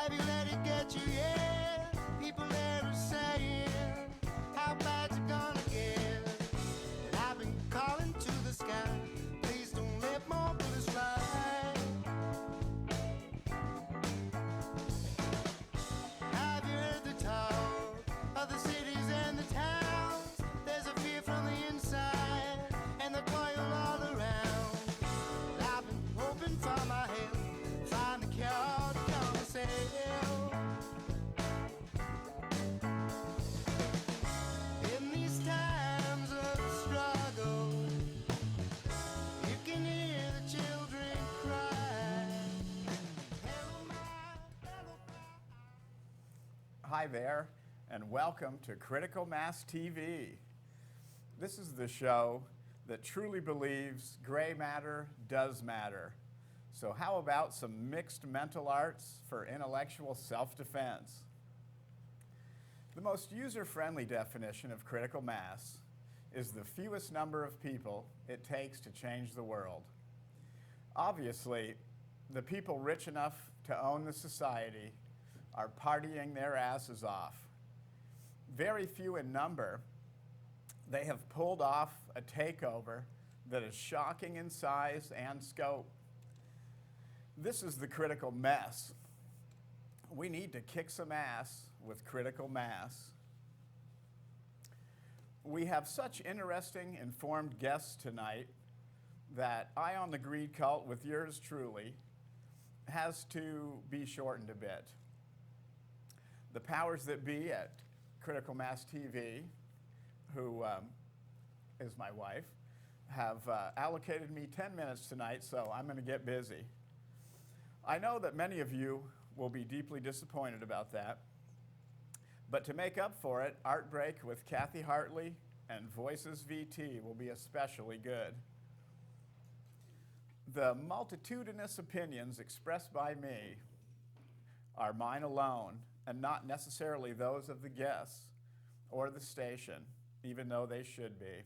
Have you let it get you yet? People there are saying, how bad's it gonna get? And I've been calling to the sky, please don't let more bullets fly. Have you heard the talk of the cities and the towns? There's a fear from the inside and the toil all around. And I've been hoping for my help, find the cure to come and sail. In these times of struggle, you can hear the children cry. Hello, my fellow. Hi there, and welcome to Critical Mass TV. This is the show that truly believes gray matter does matter. So how about some mixed mental arts for intellectual self-defense? The most user-friendly definition of critical mass is the fewest number of people it takes to change the world. Obviously, the people rich enough to own the society are partying their asses off. Very few in number, they have pulled off a takeover that is shocking in size and scope. This is the critical mess. We need to kick some ass with critical mass. We have such interesting, informed guests tonight that Eye on the Greed Cult with yours truly has to be shortened a bit. The powers that be at Critical Mass TV, who is my wife, have allocated me 10 minutes tonight, so I'm going to get busy. I know that many of you will be deeply disappointed about that, but to make up for it, Art Break with Kathy Hartley and Voices VT will be especially good. The multitudinous opinions expressed by me are mine alone and not necessarily those of the guests or the station, even though they should be.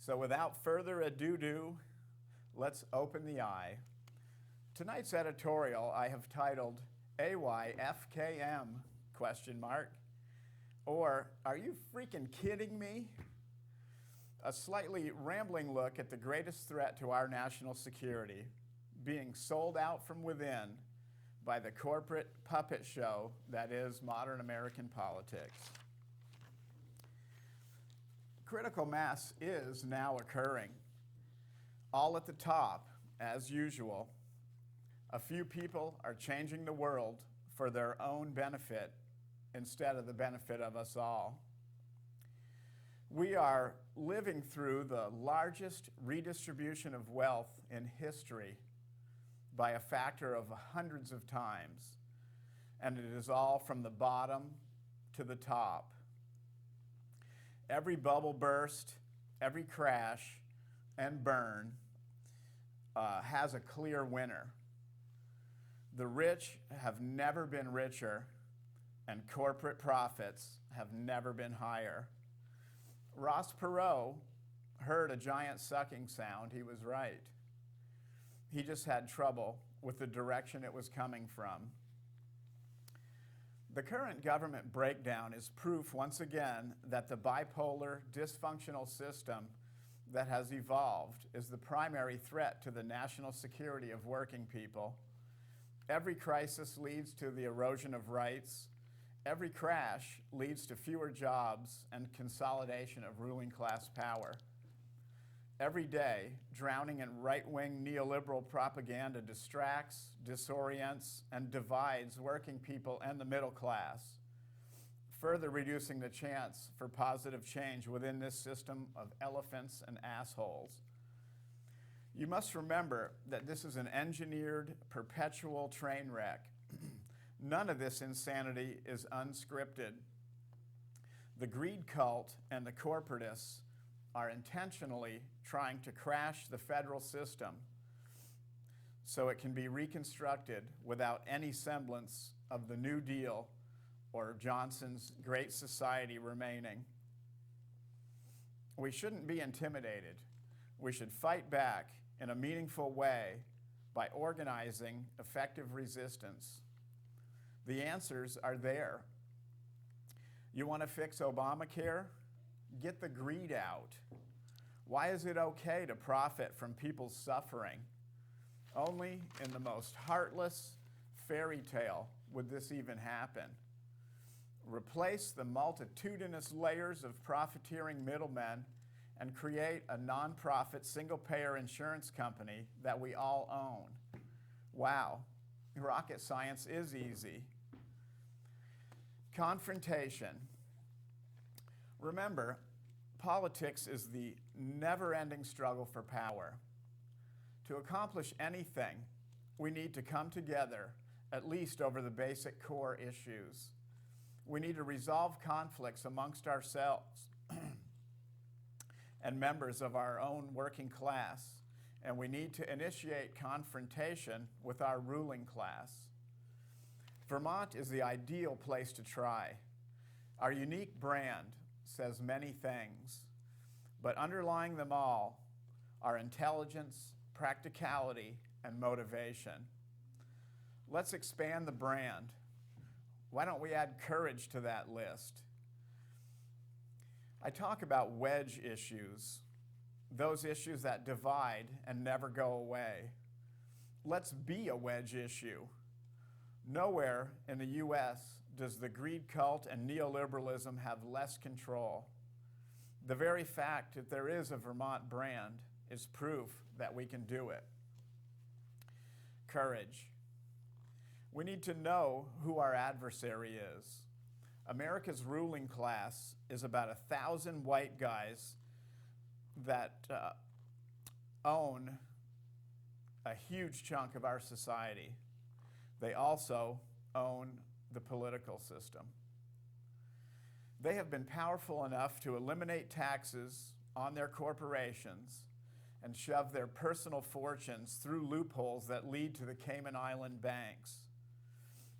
So without further ado, let's open the eye. Tonight's editorial I have titled AYFKM ? Or are you freaking kidding me? A slightly rambling look at the greatest threat to our national security, being sold out from within by the corporate puppet show that is modern American politics. Critical mass is now occurring. All at the top, as usual. A few people are changing the world for their own benefit instead of the benefit of us all. We are living through the largest redistribution of wealth in history by a factor of hundreds of times, and it is all from the bottom to the top. Every bubble burst, every crash and burn has a clear winner. The rich have never been richer, and corporate profits have never been higher. Ross Perot heard a giant sucking sound. He was right. He just had trouble with the direction it was coming from. The current government breakdown is proof once again that the bipolar, dysfunctional system that has evolved is the primary threat to the national security of working people. Every crisis leads to the erosion of rights. Every crash leads to fewer jobs and consolidation of ruling class power. Every day, drowning in right-wing neoliberal propaganda distracts, disorients, and divides working people and the middle class, further reducing the chance for positive change within this system of elephants and assholes. You must remember that this is an engineered, perpetual train wreck. None of this insanity is unscripted. The greed cult and the corporatists are intentionally trying to crash the federal system so it can be reconstructed without any semblance of the New Deal or Johnson's Great Society remaining. We shouldn't be intimidated. We should fight back in a meaningful way by organizing effective resistance. The answers are there. You want to fix Obamacare? Get the greed out. Why is it okay to profit from people's suffering? Only in the most heartless fairy tale would this even happen. Replace the multitudinous layers of profiteering middlemen and create a nonprofit single-payer insurance company that we all own. Wow, rocket science is easy. Confrontation. Remember, politics is the never-ending struggle for power. To accomplish anything, we need to come together, at least over the basic core issues. We need to resolve conflicts amongst ourselves and members of our own working class, and we need to initiate confrontation with our ruling class. Vermont is the ideal place to try. Our unique brand says many things, but underlying them all are intelligence, practicality, and motivation. Let's expand the brand. Why don't we add courage to that list? I talk about wedge issues, those issues that divide and never go away. Let's be a wedge issue. Nowhere in the U.S. does the greed cult and neoliberalism have less control. The very fact that there is a Vermont brand is proof that we can do it. Courage. We need to know who our adversary is. America's ruling class is about 1,000 white guys that own a huge chunk of our society. They also own the political system. They have been powerful enough to eliminate taxes on their corporations and shove their personal fortunes through loopholes that lead to the Cayman Island banks.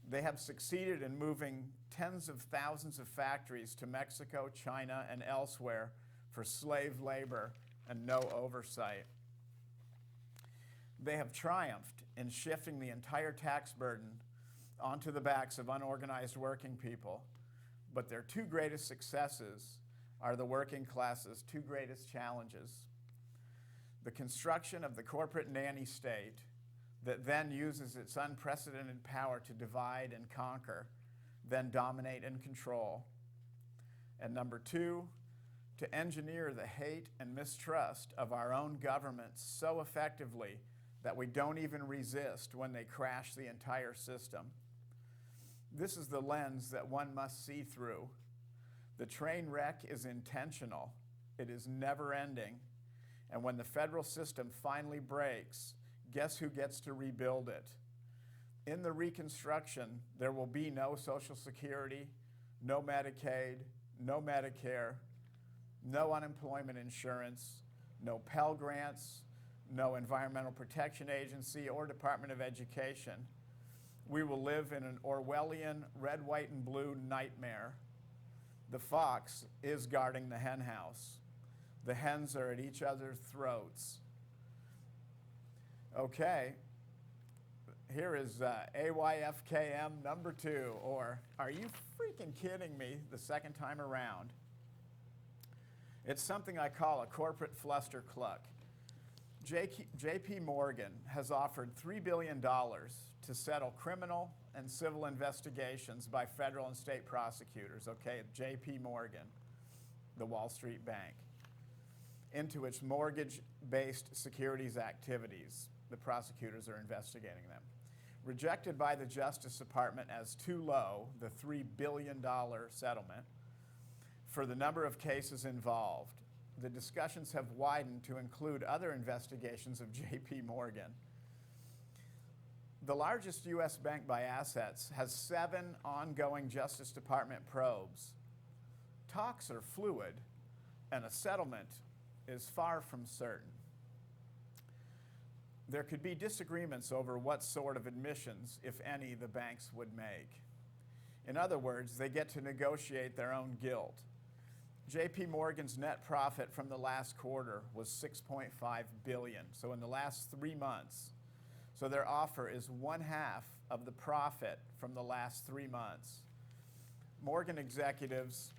They have succeeded in moving tens of thousands of factories to Mexico, China, and elsewhere for slave labor and no oversight. They have triumphed in shifting the entire tax burden onto the backs of unorganized working people, but their two greatest successes are the working class's two greatest challenges. The construction of the corporate nanny state that then uses its unprecedented power to divide and conquer, then dominate and control. And number two, to engineer the hate and mistrust of our own governments so effectively that we don't even resist when they crash the entire system. This is the lens that one must see through. The train wreck is intentional. It is never ending. And when the federal system finally breaks, guess who gets to rebuild it? In the reconstruction, there will be no Social Security, no Medicaid, no Medicare, no unemployment insurance, no Pell Grants, no Environmental Protection Agency or Department of Education. We will live in an Orwellian red, white, and blue nightmare. The fox is guarding the hen house. The hens are at each other's throats. Okay, here is AYFKM number 2, or are you freaking kidding me the second time around? It's something I call a corporate fluster cluck. JP Morgan has offered $3 billion to settle criminal and civil investigations by federal and state prosecutors, okay, JP Morgan, the Wall Street Bank, into its mortgage-based securities activities. The prosecutors are investigating them. Rejected by the Justice Department as too low, the $3 billion settlement, for the number of cases involved. The discussions have widened to include other investigations of JP Morgan. The largest U.S. bank by assets has 7 ongoing Justice Department probes. Talks are fluid, and a settlement is far from certain. There could be disagreements over what sort of admissions, if any, the banks would make. In other words, they get to negotiate their own guilt. JP Morgan's net profit from the last quarter was $6.5 billion, so in the last 3 months. So their offer is 1/2 of the profit from the last 3 months. Morgan executives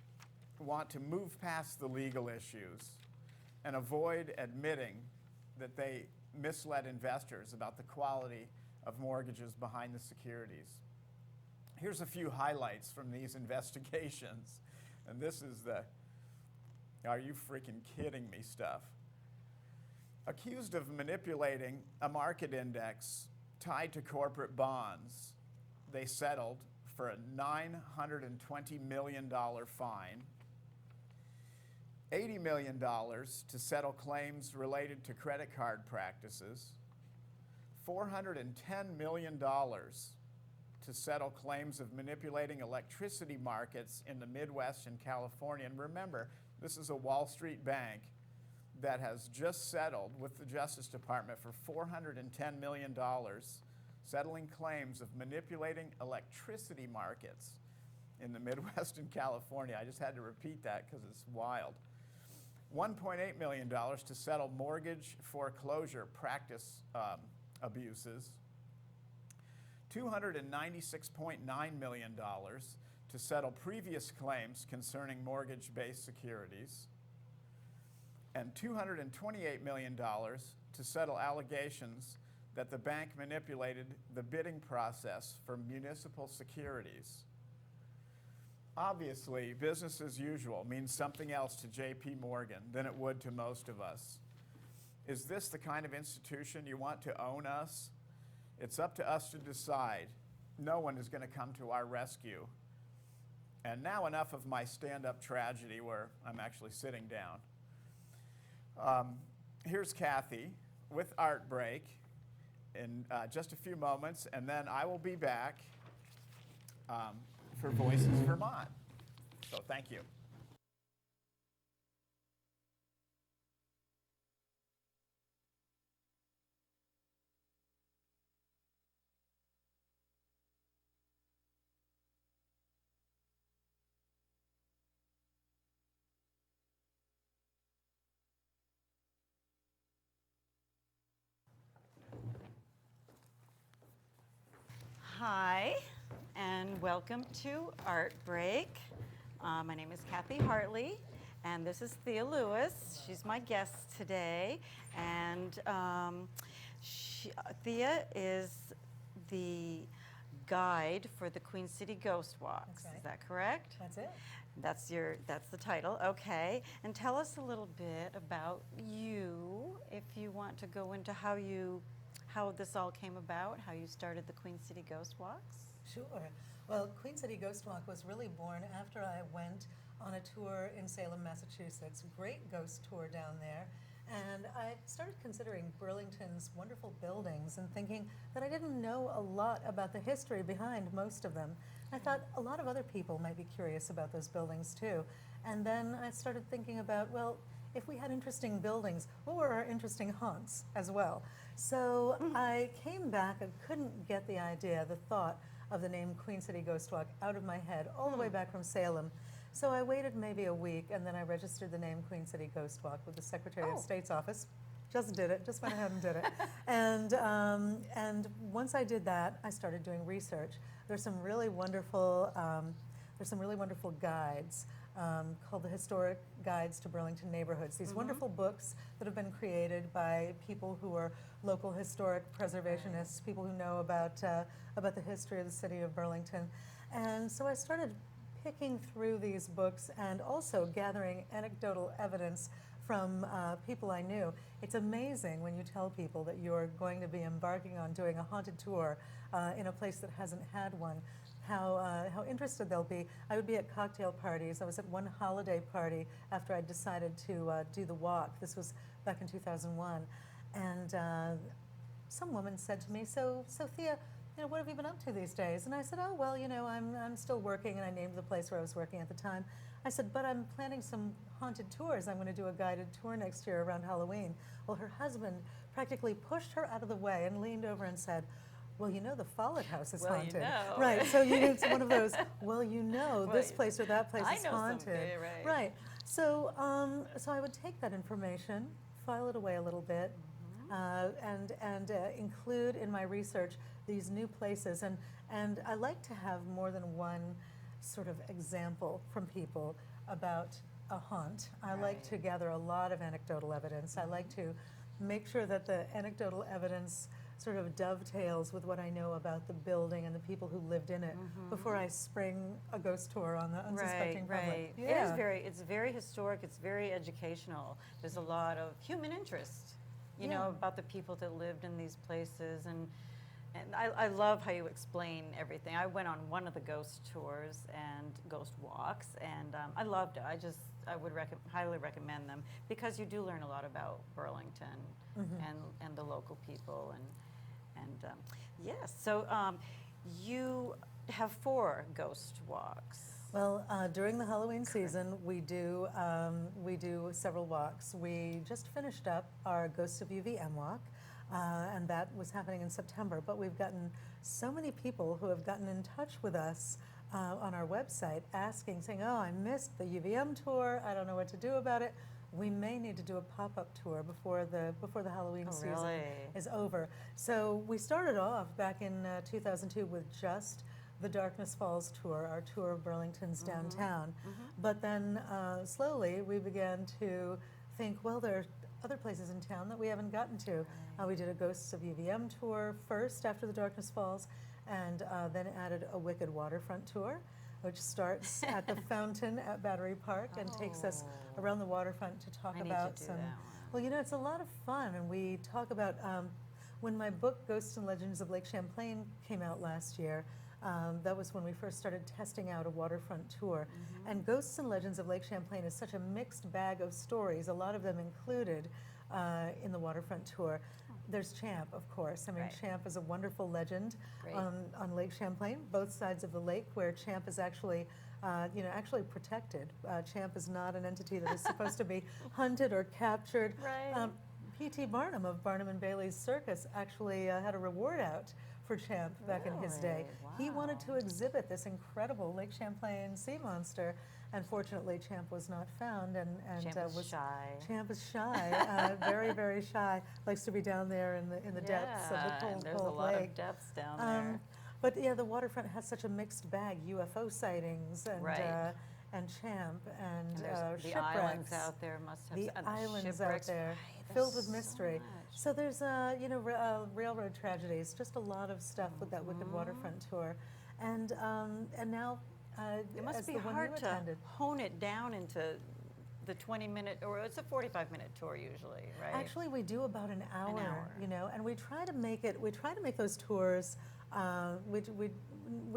want to move past the legal issues and avoid admitting that they misled investors about the quality of mortgages behind the securities. Here's a few highlights from these investigations. And this is the, are you freaking kidding me stuff. Accused of manipulating a market index tied to corporate bonds, they settled for a $920 million fine, $80 million to settle claims related to credit card practices, $410 million to settle claims of manipulating electricity markets in the Midwest and California. And remember, this is a Wall Street bank that has just settled with the Justice Department for $410 million, settling claims of manipulating electricity markets in the Midwest and California. I just had to repeat that because it's wild. $1.8 million to settle mortgage foreclosure practice abuses. $296.9 million to settle previous claims concerning mortgage-based securities, and $228 million to settle allegations that the bank manipulated the bidding process for municipal securities. Obviously, business as usual means something else to J.P. Morgan than it would to most of us. Is this the kind of institution you want to own us? It's up to us to decide. No one is going to come to our rescue. And now enough of my stand-up tragedy where I'm actually sitting down. Here's Kathy with Art Break in just a few moments, and then I will be back for Voices Vermont. So thank you. Hi, and welcome to Art Break. My name is Kathy Hartley, and this is Thea Lewis. She's my guest today, and Thea is the guide for the Queen City Ghost Walks. That's right. Is that correct? That's it. That's the title. Okay, and tell us a little bit about you, if you want to go into how this all came about, how you started the Queen City Ghost Walks. Sure. Well, Queen City Ghost Walk was really born after I went on a tour in Salem, Massachusetts, great ghost tour down there. And I started considering Burlington's wonderful buildings and thinking that I didn't know a lot about the history behind most of them. I thought a lot of other people might be curious about those buildings too. And then I started thinking about, well, if we had interesting buildings, what were our interesting haunts as well? So I came back and couldn't get the idea, the thought of the name Queen City Ghost Walk out of my head, all the way back from Salem. So I waited maybe a week, and then I registered the name Queen City Ghost Walk with the Secretary of State's office. Just did it, just went ahead and did it. And once I did that, I started doing research. There's some really wonderful guides called the Historic Guides to Burlington Neighborhoods. These wonderful books that have been created by people who are local historic preservationists, people who know about the history of the city of Burlington. And so I started picking through these books and also gathering anecdotal evidence from people I knew. It's amazing when you tell people that you're going to be embarking on doing a haunted tour in a place that hasn't had one, how interested they'll be. I would be at cocktail parties. I was at one holiday party after I decided to do the walk. This was back in 2001. And some woman said to me, so Thea, what have you been up to these days? And I said, oh, well, I'm still working, and I named the place where I was working at the time. I said, but I'm planning some haunted tours. I'm going to do a guided tour next year around Halloween. Well, her husband practically pushed her out of the way and leaned over and said, well, the Follett House is haunted. Right, so it's one of those, well, this place or that place is haunted. Someday, right. So I would take that information, file it away a little bit, and include in my research these new places. And I like to have more than one sort of example from people about a haunt. I like to gather a lot of anecdotal evidence. I like to make sure that the anecdotal evidence sort of dovetails with what I know about the building and the people who lived in it before I spring a ghost tour on the unsuspecting public. Right. Yeah. It's very historic, it's very educational. There's a lot of human interest, you know, about the people that lived in these places. And I love how you explain everything. I went on one of the ghost tours and ghost walks, and I loved it. I would highly recommend them because you do learn a lot about Burlington and the local people. And yes, so you have 4 ghost walks. Well, during the Halloween season, we do several walks. We just finished up our Ghosts of UVM walk, and that was happening in September. But we've gotten so many people who have gotten in touch with us on our website asking, saying, "Oh, I missed the UVM tour. I don't know what to do about it." We may need to do a pop-up tour before the Halloween season is over. So we started off back in 2002 with just the Darkness Falls tour, our tour of Burlington's downtown. But then slowly we began to think, well, there are other places in town that we haven't gotten to. We did a Ghosts of UVM tour first after the Darkness Falls, and then added a Wicked Waterfront tour, which starts at the fountain at Battery Park and takes us around the waterfront to talk about some. Well, you know, it's a lot of fun, and we talk about when my book Ghosts and Legends of Lake Champlain came out last year. That was when we first started testing out a waterfront tour. And Ghosts and Legends of Lake Champlain is such a mixed bag of stories, a lot of them included in the waterfront tour. There's Champ, of course. I mean, Champ is a wonderful legend on Lake Champlain, both sides of the lake, where Champ is actually, actually protected. Champ is not an entity that is supposed to be hunted or captured. P.T. Barnum of Barnum and Bailey's Circus actually had a reward out for Champ back in his day. He wanted to exhibit this incredible Lake Champlain sea monster, and fortunately Champ was not found, and Champ was shy. Champ is shy, very, very shy. Likes to be down there in the depths of the cold, there's cold a lot lake. of depths down there. But yeah, the waterfront has such a mixed bag: UFO sightings and Champ and the shipwrecks. islands out there must have The islands out shipwrecks. there There's filled with so mystery. much. So there's railroad tragedies, just a lot of stuff with that Wicked Waterfront tour, and now It must as be the one hard you to attended. hone it down into the 20-minute, or it's a 45-minute tour usually, right? Actually, we do about an hour, hour. you know, and we try to make those tours. We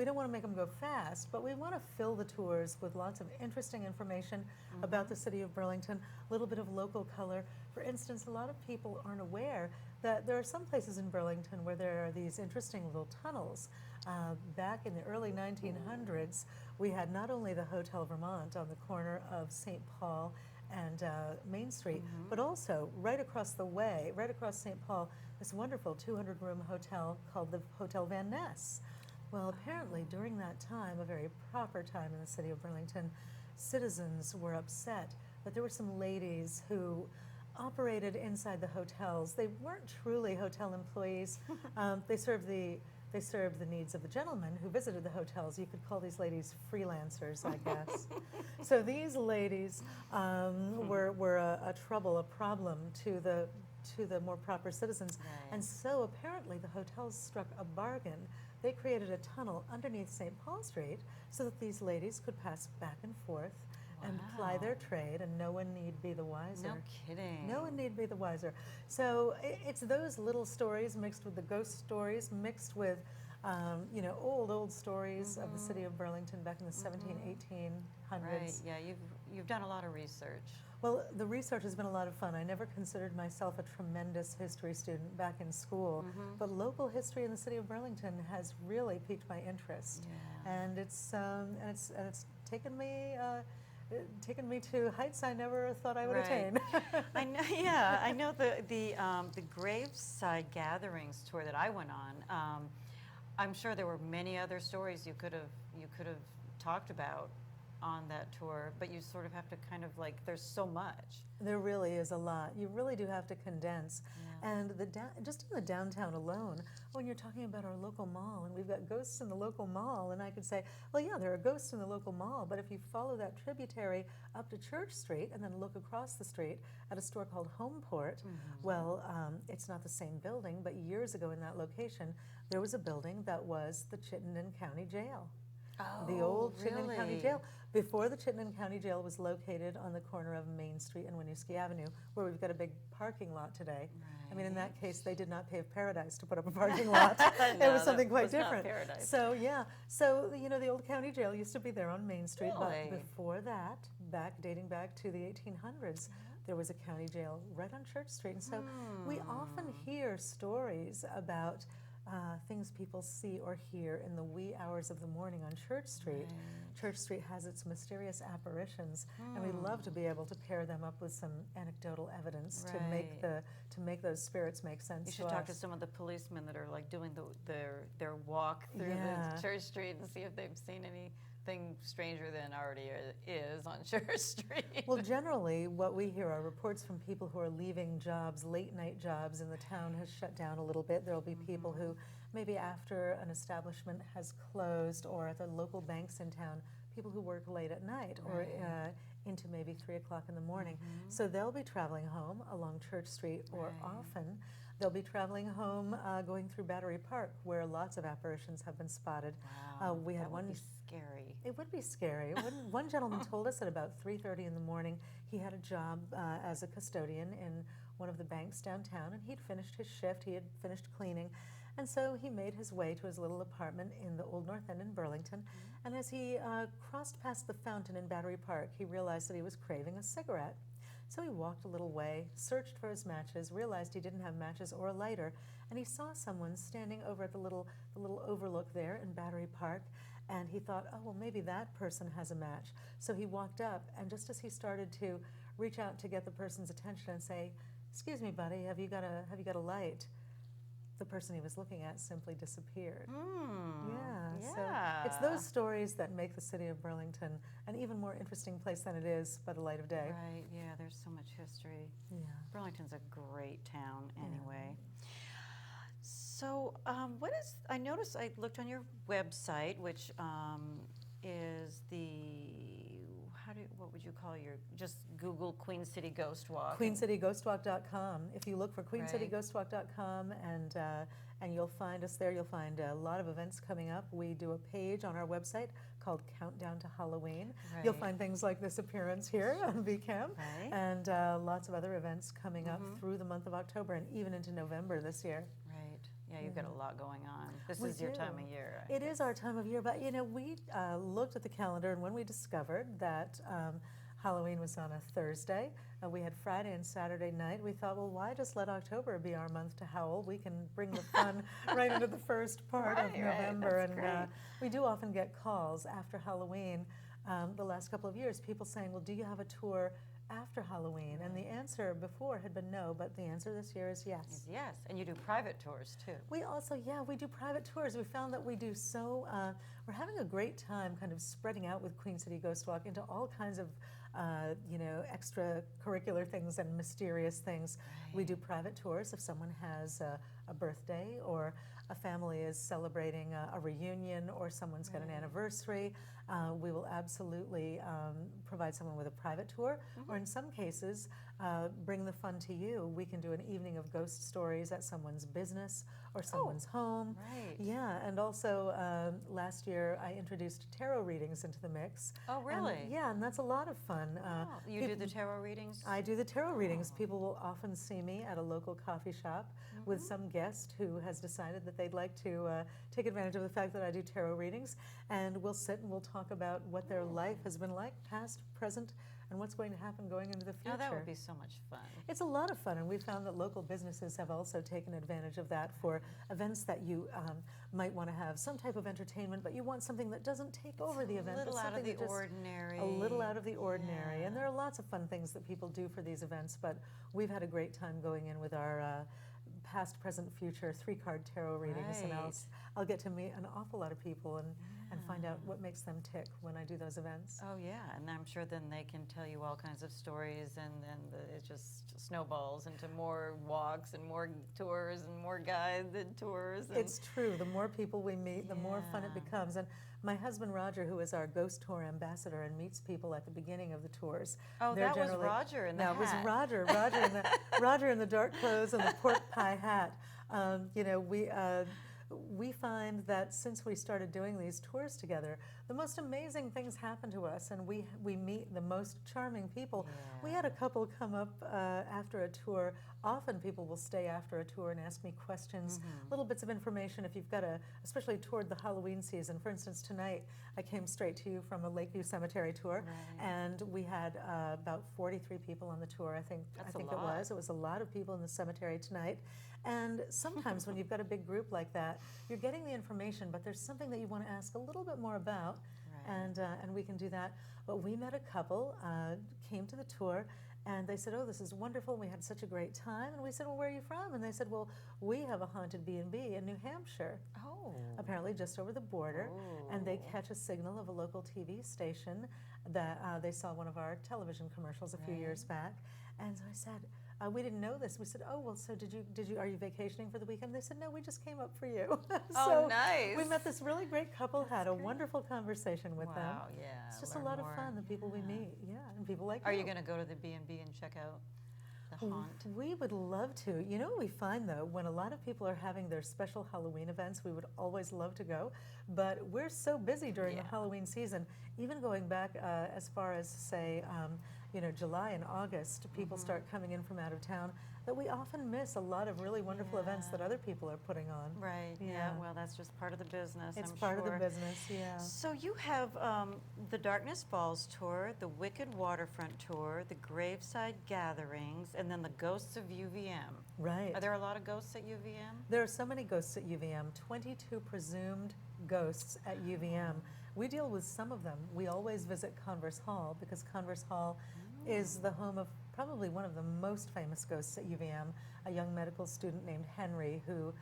don't want to make them go fast, but we want to fill the tours with lots of interesting information about the city of Burlington, a little bit of local color. For instance, a lot of people aren't aware that there are some places in Burlington where there are these interesting little tunnels. Back in the early 1900s, we had not only the Hotel Vermont on the corner of St. Paul and Main Street, but also right across the way, right across St. Paul, this wonderful 200-room hotel called the Hotel Van Ness. Well, apparently during that time, a very proper time in the city of Burlington, citizens were upset that there were some ladies who operated inside the hotels. They weren't truly hotel employees. They served the needs of the gentlemen who visited the hotels. You could call these ladies freelancers, I guess. So these ladies were a trouble, a problem to the more proper citizens. And so apparently the hotels struck a bargain. They created a tunnel underneath St. Paul Street so that these ladies could pass back and forth and ply their trade, and no one need be the wiser. No kidding. No one need be the wiser. So it's those little stories mixed with the ghost stories, mixed with old stories of the city of Burlington back in the 17, 1800s. Right, yeah, you've done a lot of research. Well, the research has been a lot of fun. I never considered myself a tremendous history student back in school, but local history in the city of Burlington has really piqued my interest, and it's taken me to heights I never thought I would attain. I know. Yeah, I know the Graveside Gatherings tour that I went on. I'm sure there were many other stories you could have talked about on that tour, but you sort of have to kind of like, there's so much. There really is a lot. You really do have to condense. Yeah. And just in the downtown alone, when you're talking about our local mall, and we've got ghosts in the local mall, and I could say, well, yeah, there are ghosts in the local mall, but if you follow that tributary up to Church Street and then look across the street at a store called Homeport, well, it's not the same building, but years ago in that location, there was a building that was the Chittenden County Jail. The old Chittenden County really? Jail. Before the Chittenden County Jail was located on the corner of Main Street and Winooski Avenue, where we've got a big parking lot today. I mean, in that case, they did not pave paradise to put up a parking lot. No, It was something that quite was not different. paradise. So yeah, so you know, the old county jail used to be there on Main Street, Really? but before that, dating back to the 1800s, there was a county jail right on Church Street. And so we often hear stories about things people see or hear in the wee hours of the morning on Church Street. Right. Church Street has its mysterious apparitions, and we love to be able to pair them up with some anecdotal evidence to make those spirits make sense. You should talk to some of the policemen that are like doing their walk through the Church Street and see if they've seen anything stranger than already is on Church Street. Well, generally, what we hear are reports from people who are leaving jobs, late night jobs, and the town has shut down a little bit. There'll be people who, maybe after an establishment has closed or at the local banks in town, people who work late at night or into maybe 3 o'clock in the morning. So they'll be traveling home along Church Street, or often they'll be traveling home going through Battery Park, where lots of apparitions have been spotted. Wow, We had that one. would be scary. It would be scary. One gentleman told us at about 3:30 in the morning he had a job as a custodian in one of the banks downtown, and he'd finished his shift, he had finished cleaning, and so he made his way to his little apartment in the Old North End in Burlington, and as he crossed past the fountain in Battery Park, he realized that he was craving a cigarette. So he walked a little way, searched for his matches, realized he didn't have matches or a lighter, and he saw someone standing over at the little overlook there in Battery Park, and he thought, oh, well, maybe that person has a match. So he walked up, and just as he started to reach out to get the person's attention and say, excuse me, buddy, have you got a light? The person he was looking at simply disappeared. So it's those stories that make the city of Burlington an even more interesting place than it is by the light of day. Right, yeah, there's so much history. Yeah. Burlington's a great town anyway. So I noticed, I looked on your website, which is what would you call just Google Queen City Ghost Walk. QueenCityGhostWalk.com. If you look for QueenCityGhostWalk.com and you'll find us there, you'll find a lot of events coming up. We do a page on our website called Countdown to Halloween. You'll find things like this appearance here on VCAM and lots of other events coming up through the month of October and even into November this year. Right. Yeah, you've got a lot going on. This We is your do. time of year. It is our time of year, but you know, we looked at the calendar, and when we discovered that Halloween was on a Thursday, we had Friday and Saturday night, we thought, well, why just let October be our month to howl? We can bring the fun right into the first part of November. That's And we do often get calls after Halloween, the last couple of years, people saying, well, do you have a tour after Halloween? And the answer before had been no, but the answer this year is yes. Yes, and you do private tours too. We also, we do private tours. We found that we do we're having a great time kind of spreading out with Queen City Ghost Walk into all kinds of, extracurricular things and mysterious things. We do private tours if someone has a birthday or a family is celebrating a reunion or someone's got an anniversary. We will absolutely provide someone with a private tour, or in some cases, bring the fun to you. We can do an evening of ghost stories at someone's business or someone's home. Right. Yeah, and also last year I introduced tarot readings into the mix. Oh, really? And that's a lot of fun. You do the tarot readings? I do the tarot readings. People will often see me at a local coffee shop with some guest who has decided that they'd like to take advantage of the fact that I do tarot readings, and we'll sit and we'll talk about what their life has been like, past, present, and what's going to happen going into the future. Oh, that would be so much fun. It's a lot of fun, and we found that local businesses have also taken advantage of that for events that you might want to have some type of entertainment, but you want something that doesn't take over the event. A little but out of something the that just- ordinary. A little out of the ordinary. Yeah. And there are lots of fun things that people do for these events, but we've had a great time going in with our past, present, future, 3-card tarot readings, and Right. I'll get to meet an awful lot of people and find out what makes them tick when I do those events. Oh yeah, and I'm sure then they can tell you all kinds of stories, and then it just snowballs into more walks and more tours and more guided tours. And It's true. The more people we meet, the more fun it Yeah. becomes. And my husband Roger, who is our ghost tour ambassador and meets people at the beginning of the tours. oh, they're that was generally- Roger in the No, it was hat. Roger. Roger in the dark clothes and the pork pie hat. You know, we find that since we started doing these tours together, the most amazing things happen to us, and we meet the most charming people. We had a couple come up after a tour. Often people will stay after a tour and ask me questions, little bits of information if you've got especially toward the Halloween season. For instance, tonight I came straight to you from a Lakeview Cemetery tour, and we had about 43 people on the tour. I think That's a it lot. was. It was a lot of people in the cemetery tonight. And sometimes when you've got a big group like that, you're getting the information, but there's something that you want to ask a little bit more about, and we can do that. But we met a couple, came to the tour, and they said, oh, this is wonderful, we had such a great time. And we said, well, where are you from? And they said, well, we have a haunted B&B in New Hampshire, Oh. apparently just over the border. And they catch a signal of a local TV station that they saw one of our television commercials a few years back. And so I said, we didn't know this. We said, oh, well, so are you vacationing for the weekend? They said, no, we just came up for you. Oh, nice. We met this really great couple, had a wonderful conversation with them. Wow, yeah. It's just a learn lot more. of fun, the people we meet, and people like Are you going to go to the B&B and check out the haunt? We would love to. You know what we find, though, when a lot of people are having their special Halloween events, we would always love to go, but we're so busy during the Halloween season, even going back as far as, say, July and August, people start coming in from out of town, that we often miss a lot of really wonderful events that other people are putting on. Right, yeah. Yeah. Well, that's just part of the business, It's I'm part sure. of the business, yeah. So you have the Darkness Falls tour, the Wicked Waterfront tour, the Graveside Gatherings, and then the Ghosts of UVM. Right. Are there a lot of ghosts at UVM? There are so many ghosts at UVM, 22 presumed ghosts at UVM. We deal with some of them. We always visit Converse Hall because Converse Hall is the home of probably one of the most famous ghosts at UVM, a young medical student named Henry who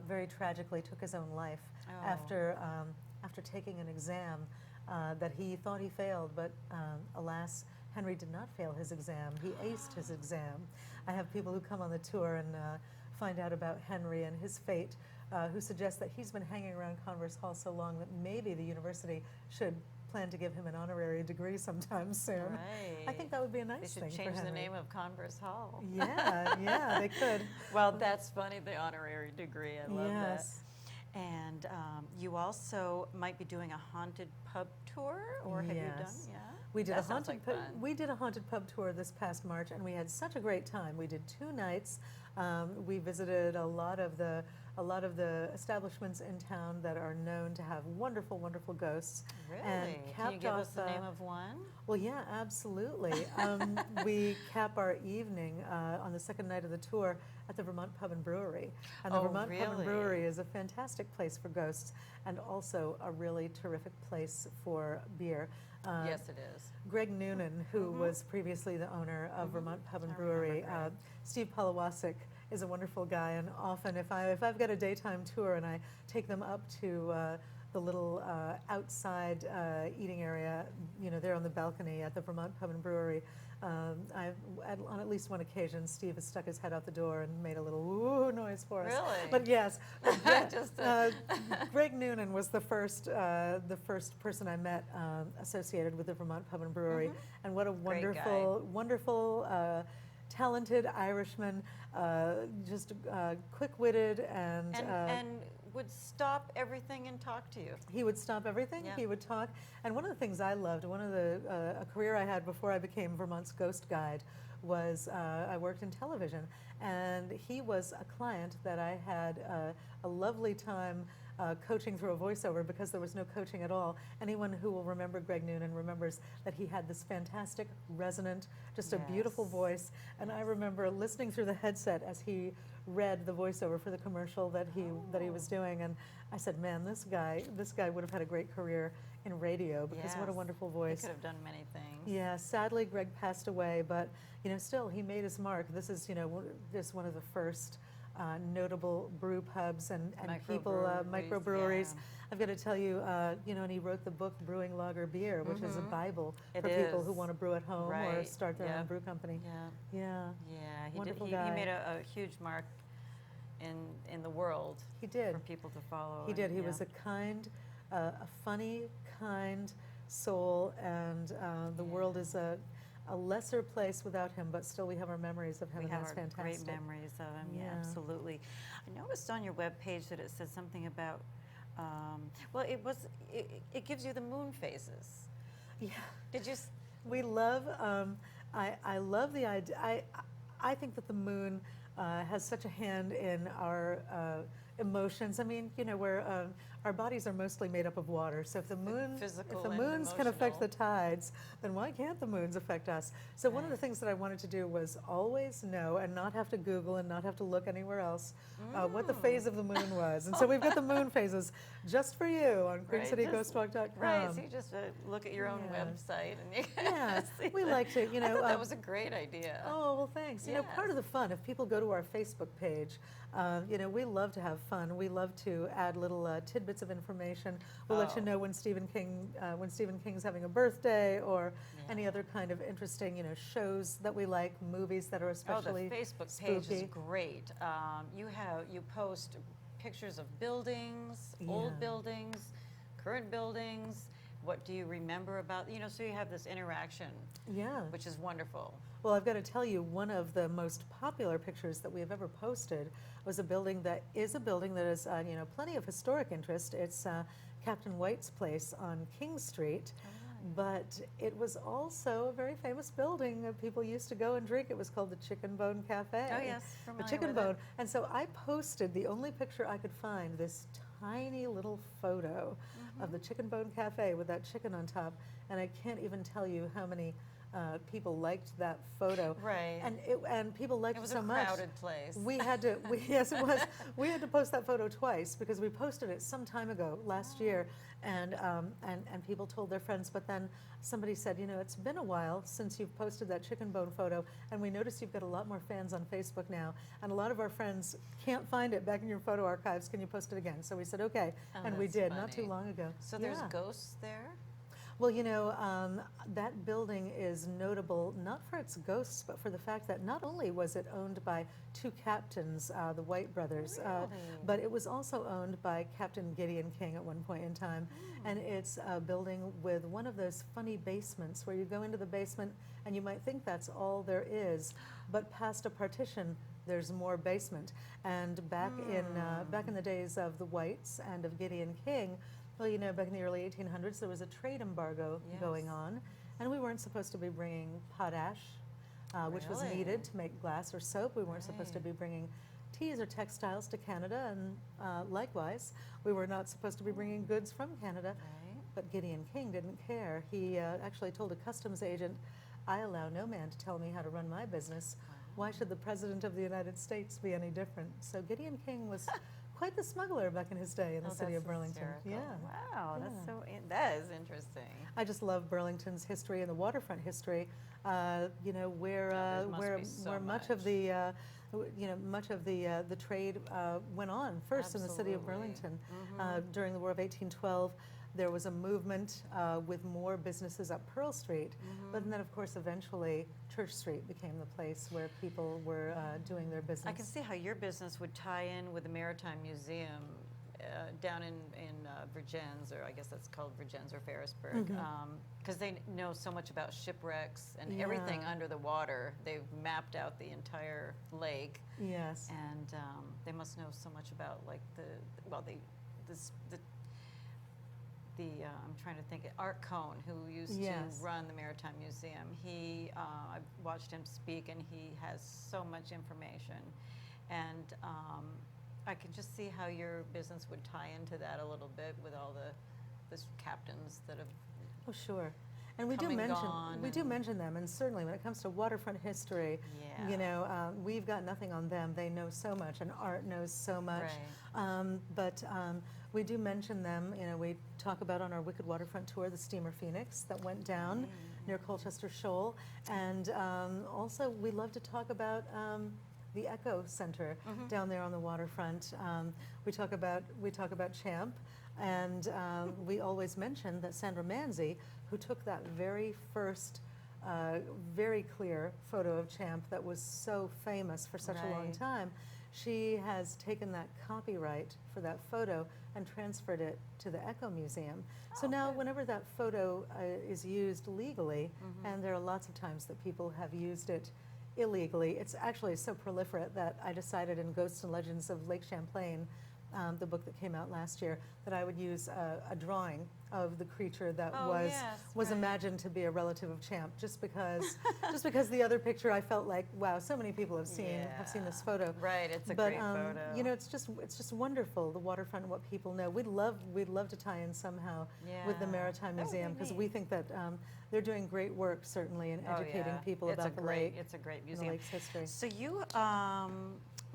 very tragically took his own life after taking an exam that he thought he failed, but alas, Henry did not fail his exam. He aced his exam. I have people who come on the tour and find out about Henry and his fate, who suggest that he's been hanging around Converse Hall so long that maybe the university should plan to give him an honorary degree sometime soon. Right. I think that would be a nice They thing should for change the Henry. name of Converse Hall. Yeah, they could. Well, that's funny, the honorary degree. I love Yes. that. And you also might be doing a haunted pub tour, or have you done? Yes. Yeah. We did That a sounds haunted like fun. we did a haunted pub tour this past March, and we had such a great time. We did 2 nights. We visited a lot of the establishments in town that are known to have wonderful, wonderful ghosts. Really? And Can you capped give us off, the name of one? Well, yeah, absolutely. We cap our evening on the second night of the tour at the Vermont Pub and Brewery. And the Oh, Vermont Pub and really? Brewery is a fantastic place for ghosts and also a really terrific place for beer. Yes, it is. Greg Noonan, who was previously the owner of Vermont Pub and I remember Brewery, Greg. Steve Polowasik is a wonderful guy, and often if I've got a daytime tour and I take them up to the little outside eating area, there on the balcony at the Vermont Pub and Brewery, on at least one occasion, Steve has stuck his head out the door and made a little woo noise for us. Really? But yes, Just Greg Noonan was the first person I met associated with the Vermont Pub and Brewery, and what a Great guy. wonderful, talented Irishman, just quick-witted and would stop everything and talk to you. he would stop everything. Yeah. He would talk. And one of the things I loved, a career I had before I became Vermont's Ghost Guide, was I worked in television. And he was a client that I had a lovely time coaching through a voiceover because there was no coaching at all. Anyone who will remember Greg Noonan remembers that he had this fantastic, resonant, just a beautiful Yes. voice. And I remember listening through the headset as he read the voiceover for the commercial that he was doing, and I said, man, this guy would have had a great career in radio because what a Yes. wonderful He voice. could have done many things. Yeah, sadly Greg passed away, but still he made his mark. This is just one of the first notable brew pubs and people, Microbreweries, microbreweries. yeah. I've got to tell you, and he wrote the book Brewing Lager Beer, which is a Bible It for people who is. want to brew at home or Right, start their own yep. brew company. Yeah. Yeah, Yeah, he Wonderful did. He guy. made a huge mark in the world he did. for people to follow. He and, did. He yeah. was a kind, a funny, kind soul, and the world is a lesser place without him, but still we have our memories of him, We and have that's our fantastic. great memories of him. Yeah, Yeah. absolutely. I noticed on your webpage that it said something about. Well, it gives you the moon phases. Yeah. Did you? We love, I love the idea, I think that the moon has such a hand in our emotions. I mean, our bodies are mostly made up of water, so if the physical and moons can affect the emotional. tides, then why can't the moons affect us? So one of the things that I wanted to do was always know and not have to Google and not have to look anywhere else what the phase of the moon was. And so we've got the moon phases just for you on QueenCityGhostWalk.com. Right, so you just look at your own Yeah. website and you Yeah, see we that. like to, I thought that was a great idea. Oh, well, thanks. Part of Yes. the fun, if people go to our Facebook page, we love to have fun. We love to add little tidbits of information. We'll let you Oh. know when Stephen King's having a birthday, or any other kind of interesting, shows that we like, movies that are especially Oh, the Facebook page spooky. is great. You post pictures of buildings, old Yeah. buildings, current buildings. What do you remember about? So you have this interaction, Yeah. which is wonderful. Well, I've got to tell you, one of the most popular pictures that we have ever posted was a building that is plenty of historic interest. It's Captain White's place on King Street. But it was also a very famous building that people used to go and drink. It was called the Chicken Bone Cafe. Oh yes, The familiar Chicken with Bone. it. And so I posted the only picture I could find, this tiny little photo of the Chicken Bone Cafe with that chicken on top. And I can't even tell you how many people liked that photo. Right. And people liked It was so a much. crowded place. We had to, yes, it was. We had to post that photo twice because we posted it some time ago, last year, and people told their friends. But then somebody said, it's been a while since you've posted that chicken bone photo, and we noticed you've got a lot more fans on Facebook now, and a lot of our friends can't find it back in your photo archives. Can you post it again? So we said, okay, Oh, and we that's did not too funny. long ago. So there's Yeah. ghosts there? Well, that building is notable not for its ghosts, but for the fact that not only was it owned by two captains, the White brothers, Really? but it was also owned by Captain Gideon King at one point in time. And it's a building with one of those funny basements where you go into the basement and you might think that's all there is, but past a partition, there's more basement. And back in the days of the Whites and of Gideon King, well, back in the early 1800s, there was a trade embargo going Yes. on, and we weren't supposed to be bringing potash, which was Really? needed to make glass or soap. We weren't supposed to Right. be bringing teas or textiles to Canada, and likewise, we were not supposed to be bringing goods from Canada. Right. But Gideon King didn't care. He actually told a customs agent, "I allow no man to tell me how to run my business. Why should the President of the United States be any different?" So Gideon King was quite the smuggler back in his day in the city of That's Burlington. hysterical. Yeah. Wow, Yeah. that is interesting. I just love Burlington's history and the waterfront history. Where there must where be so where much of the the trade went on first in the city of Absolutely. Burlington during the War of 1812. There was a movement with more businesses up Pearl Street, but then of course eventually Church Street became the place where people were doing their business. I can see how your business would tie in with the Maritime Museum down in Vergennes, or I guess that's called Vergennes or Ferrisburg, because they know so much about shipwrecks and everything Yeah. under the water. They've mapped out the entire lake, Yes. and they must know so much about like I'm trying to think. Art Cohn, who used Yes. to run the Maritime Museum, I've watched him speak, and he has so much information, and I can just see how your business would tie into that a little bit with all the captains that have. Oh, sure. And we come do and mention gone we do and- mention them, and certainly when it comes to waterfront history, Yeah. we've got nothing on them. They know so much, and art knows so much. Right. But we do mention them. We talk about on our Wicked Waterfront tour the steamer Phoenix that went down near Colchester Shoal, and also we love to talk about the Echo Center down there on the waterfront. We talk about Champ, and we always mention that Sandra Manzi, who took that very first very clear photo of Champ that was so famous for such a long Right. time, she has taken that copyright for that photo and transferred it to the Echo Museum. So now whenever that photo is used legally, and there are lots of times that people have used it illegally, it's actually so proliferate that I decided in Ghosts and Legends of Lake Champlain, the book that came out last year, that I would use a drawing of the creature that was right. imagined to be a relative of Champ, just because the other picture I felt like, wow, so many people have seen this photo. Right, it's a But great photo. you know, it's just wonderful, the waterfront and what people know. We'd love to tie in somehow with the Yeah. Maritime That would be Museum, because neat. we think that they're doing great work certainly in educating people it's about a the great, lake It's a great and the museum. lake's history. So you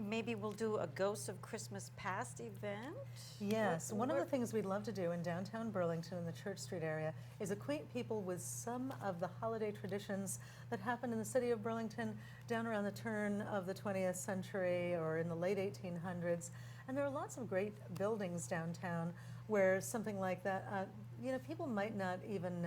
maybe we'll do a Ghosts of Christmas Past event? Yes, one of the what- things we'd love to do in downtown Burlington in the Church Street area is acquaint people with some of the holiday traditions that happened in the city of Burlington down around the turn of the 20th century or in the late 1800s. And there are lots of great buildings downtown where something like that, you know, people might not even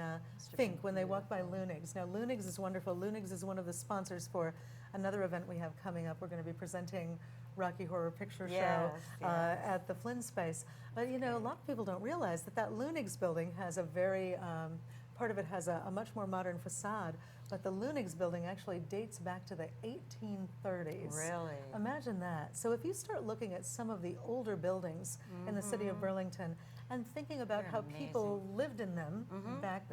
think when they walk by Lunig's. Now, Lunig's is wonderful. Lunig's is one of the sponsors for another event we have coming up. We're going to be presenting Rocky Horror Picture Show Yes, yes. at the Flynn Space. But you know, a lot of people don't realize that Lunig's building has a very, part of it has a much more modern facade, but the Lunig's building actually dates back to the 1830s. Really? Imagine that. So if you start looking at some of the older buildings in the city of Burlington and thinking about They're how people lived in them back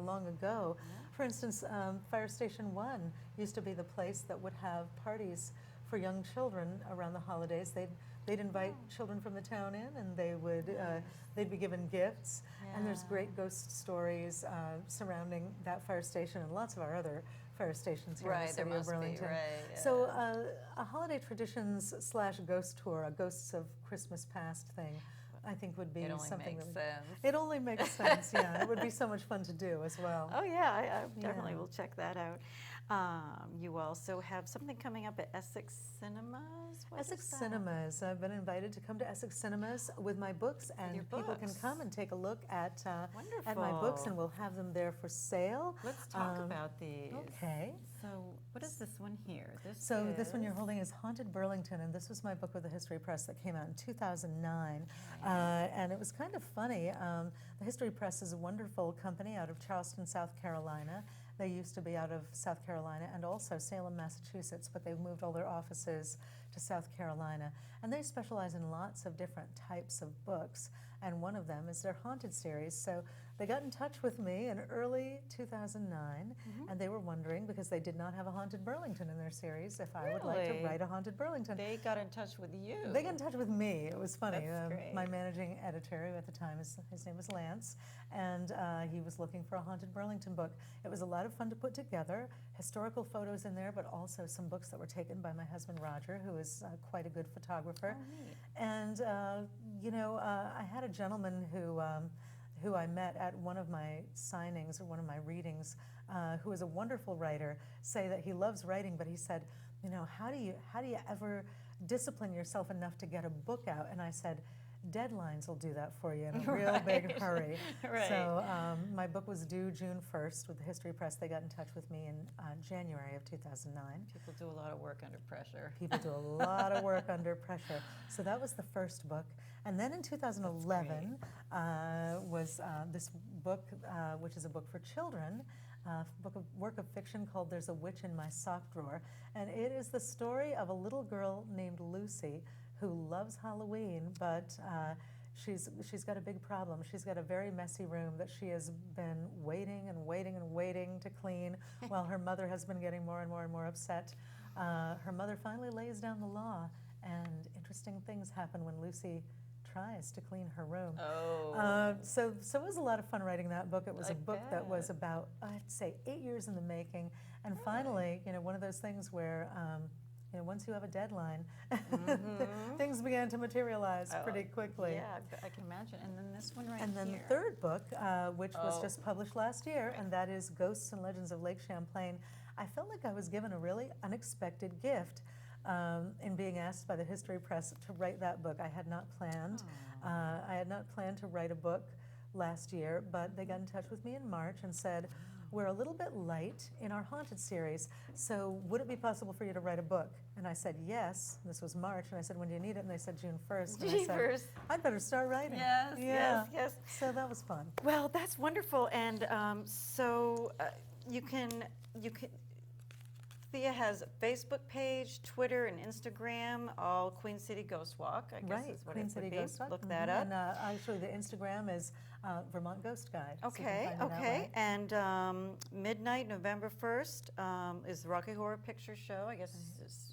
long ago. For instance, Fire Station 1 used to be the place that would have parties for young children around the holidays. They'd invite children from the town in, and they'd be given gifts. And there's great ghost stories surrounding that fire station and lots of our other fire stations here in the Right, there city of must be, Burlington. right, So a holiday traditions / ghost tour, a Ghosts of Christmas Past thing, I think would be It only something makes that sense. it only makes sense. Yeah, it would be so much fun to do as well. Oh yeah, I definitely Yeah. will check that out. You also have something coming up at Essex Cinemas. What Essex is that? Cinemas. I've been invited to come to Essex Cinemas with my books, and your people can books. come and take a look at my books, Wonderful. and we'll have them there for sale. Let's talk Um, about these. Okay. So what is this one here? So this one you're holding is Haunted Burlington, and this was my book with the History Press that came out in 2009. And it was kind of funny. The History Press is a wonderful company out of Charleston, South Carolina. They used to be out of South Carolina and also Salem, Massachusetts, but they've moved all their offices to South Carolina. And they specialize in lots of different types of books, and one of them is their Haunted series. So they got in touch with me in early 2009, and they were wondering, because they did not have a Haunted Burlington in their series, if I would like to Really? write a Haunted Burlington. They got in touch with you. They got in touch with me. It was funny. That's great. My managing editor, who at the time, his name was Lance, and he was looking for a Haunted Burlington book. It was a lot of fun to put together, historical photos in there, but also some books that were taken by my husband Roger, who is quite a good photographer. Oh, neat. And you know, I had a gentleman who I met at one of my signings or one of my readings, who is a wonderful writer, say that he loves writing, but he said, you know, how do you ever discipline yourself enough to get a book out? And I said, deadlines will do that for you in a real big hurry. Right. So my book was due June 1st with the History Press. They got in touch with me in January of 2009. People do a lot of work under pressure. People do a lot of work under pressure. So that was the first book. And then in 2011 was this book, which is a book for children, work of fiction called There's a Witch in My Sock Drawer. And it is the story of a little girl named Lucy who loves Halloween, but she's got a big problem. She's got a very messy room that she has been waiting to clean while her mother has been getting more and more upset. Her mother finally lays down the law, and interesting things happen when Lucy tries to clean her room. Oh. So it was a lot of fun writing that book. It was I a book that was bet. about, I'd say, 8 years in the making. And finally, you know, one of those things where, you know, once you have a deadline, things began to materialize pretty quickly. Yeah, I can imagine. And then this one right And then here. the third book, which was Oh. just published last year, and that is Ghosts and Legends of Lake Champlain. I felt like I was given a really unexpected gift. in being asked by the History Press to write that book. I had not planned. I had not planned to write a book last year, but they got in touch with me in March and said, we're a little bit light in our haunted series, so would it be possible for you to write a book? And I said, yes. This was March, and I said, when do you need it? And they said, June 1st. And I said, 1st. I'd better start writing. Yes, Yeah. yes. So that was fun. Well, that's wonderful. And you can, Thea has a Facebook page, Twitter, and Instagram, all Queen City Ghost Walk, I guess Right, is what Queen it City would be. Ghost Walk. Look that up. And actually, the Instagram is Vermont Ghost Guide. so you can Okay, find it that okay. way. And midnight, November 1st, is the Rocky Horror Picture Show. I guess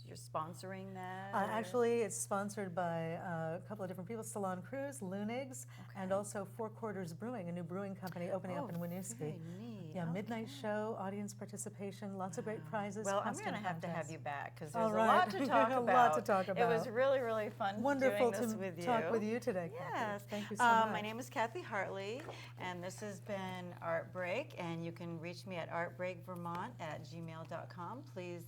you're sponsoring that? or- Actually, it's sponsored by a couple of different people, Salon Cruz, Lunigs, and also Four Quarters Brewing, a new brewing company opening up in Winooski. Very neat. Yeah, midnight Okay. show, audience participation, lots of great prizes. Well, I'm costume going to have to have contests. you back because All there's a right. lot to talk A about. lot to talk It was about. really, really fun Wonderful doing this to with you. talk with you today, Kathy. Yes. Thank you so much. My name is Kathy Hartley, and this has been Art Break, and you can reach me at artbreakvermont@gmail.com. Please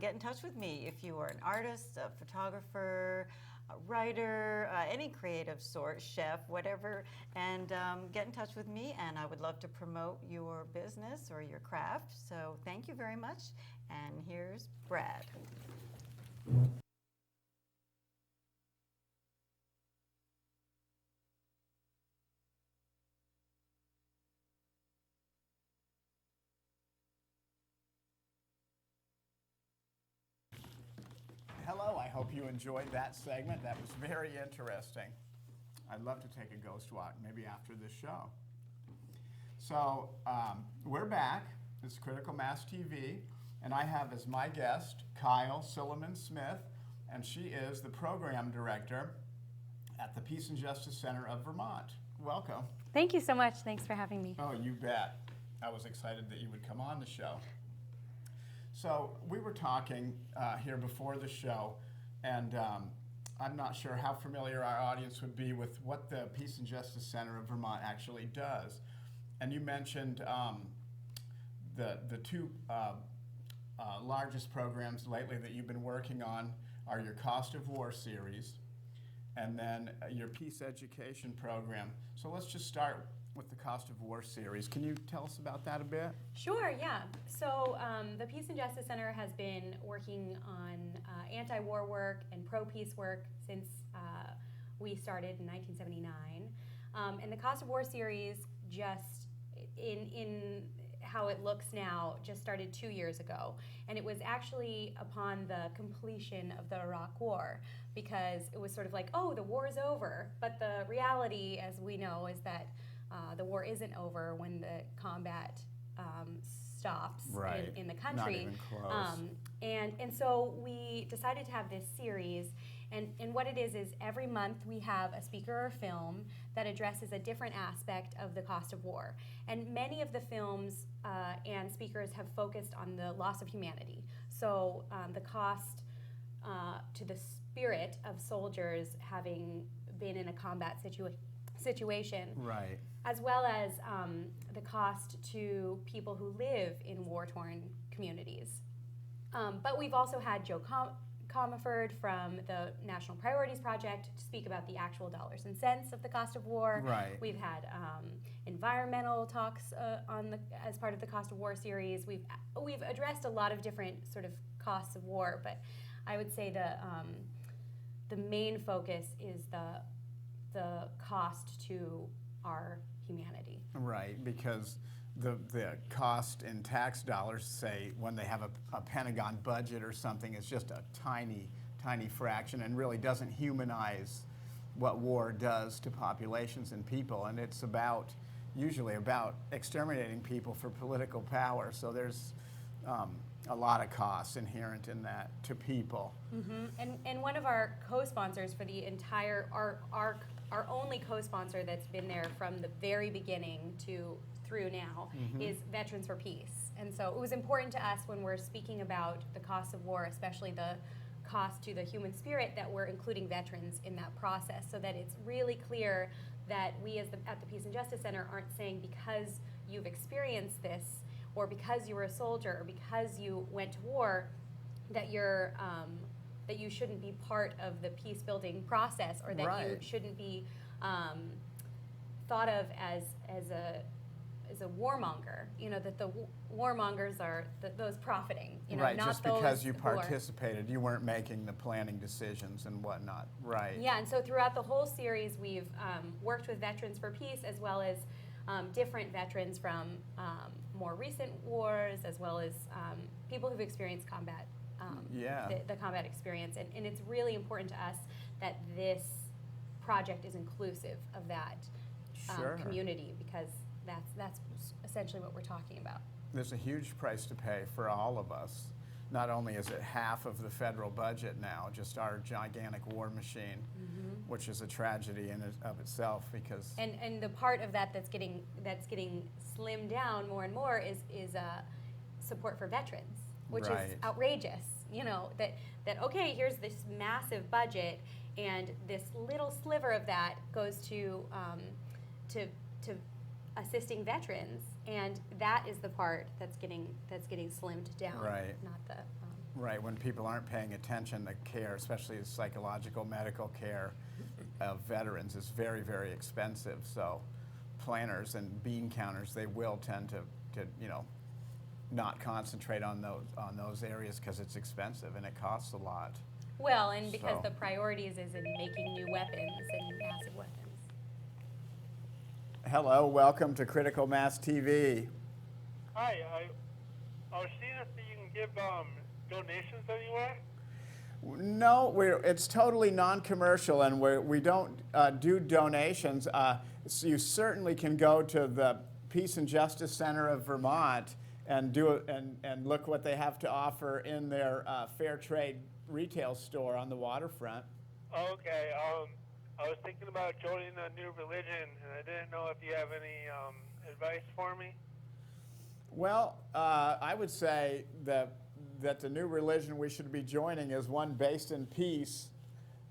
get in touch with me if you are an artist, a photographer, a writer, any creative sort, chef, whatever, and get in touch with me, and I would love to promote your business or your craft. So thank you very much, and here's Brad. Hello, I hope you enjoyed that segment. That was very interesting. I'd love to take a ghost walk, maybe after this show. So we're back. This is Critical Mass TV, and I have as my guest Kyle Silliman Smith, and she is the program director at the Peace and Justice Center of Vermont. Welcome. Thank you so much. Thanks for having me. Oh, you bet. I was excited that you would come on the show. So we were talking here before the show, and I'm not sure how familiar our audience would be with what the Peace and Justice Center of Vermont actually does. And you mentioned the two largest programs lately that you've been working on are your Cost of War series and then your Peace Education program. So let's just start with the Cost of War series. Can you tell us about that a bit? Sure, yeah. So the Peace and Justice Center has been working on anti-war work and pro-peace work since we started in 1979. And the Cost of War series, just in how it looks now, just started 2 years ago. And it was actually upon the completion of the Iraq War, because it was sort of like, oh, the war is over. But the reality, as we know, is that the war isn't over when the combat stops Right. in the country. Not even close. And so we decided to have this series, and what it is every month we have a speaker or film that addresses a different aspect of the cost of war. And many of the films and speakers have focused on the loss of humanity. So the cost to the spirit of soldiers having been in a combat situation, Right. as well as the cost to people who live in war-torn communities. But we've also had Joe Comerford from the National Priorities Project to speak about the actual dollars and cents of the cost of war. Right. We've had environmental talks as part of the Cost of War series. We've addressed a lot of different sort of costs of war, but I would say the main focus is the cost to our humanity. Right, because the cost in tax dollars, say, when they have a Pentagon budget or something, is just a tiny, tiny fraction and really doesn't humanize what war does to populations and people. And it's usually about exterminating people for political power. So there's a lot of costs inherent in that to people. Mm-hmm. And one of our co-sponsors for the entire, our only co-sponsor that's been there from the very beginning through now is Veterans for Peace. And so it was important to us when we're speaking about the cost of war, especially the cost to the human spirit, that we're including veterans in that process, so that it's really clear that we at the Peace and Justice Center aren't saying because you've experienced this, or because you were a soldier, or because you went to war, that you shouldn't be part of the peace building process, or that you Right. shouldn't be thought of as a warmonger. You know, that the warmongers are those profiting. You know, Right, not just those because you who are- participated, you weren't making the planning decisions and whatnot. Right. Yeah, and so throughout the whole series, we've worked with Veterans for Peace, as well as different veterans from more recent wars, as well as people who've experienced combat, Yeah. the combat experience. And it's really important to us that this project is inclusive of that Sure. community, because that's essentially what we're talking about. There's a huge price to pay for all of us. Not only is it half of the federal budget now, just our gigantic war machine, which is a tragedy in and of itself, because And the part of that that's getting slimmed down more and more is support for veterans, which is Right. outrageous. You know, that okay, here's this massive budget, and this little sliver of that goes to assisting veterans, and that is the part that's getting slimmed down. Right. Not the right, when people aren't paying attention, the care, especially the psychological medical care of veterans, is very, very expensive. So planners and bean counters, they will tend to not concentrate on those areas because it's expensive and it costs a lot. well, and because So- the priorities is in making new weapons and massive weapons. Hello, welcome to Critical Mass TV. Hi, I was seeing if you can give donations anywhere. No, it's totally non-commercial, and we don't do donations. So you certainly can go to the Peace and Justice Center of Vermont and and look what they have to offer in their fair trade retail store on the waterfront. Okay, I was thinking about joining a new religion, and I didn't know if you have any advice for me. Well, I would say that the new religion we should be joining is one based in peace,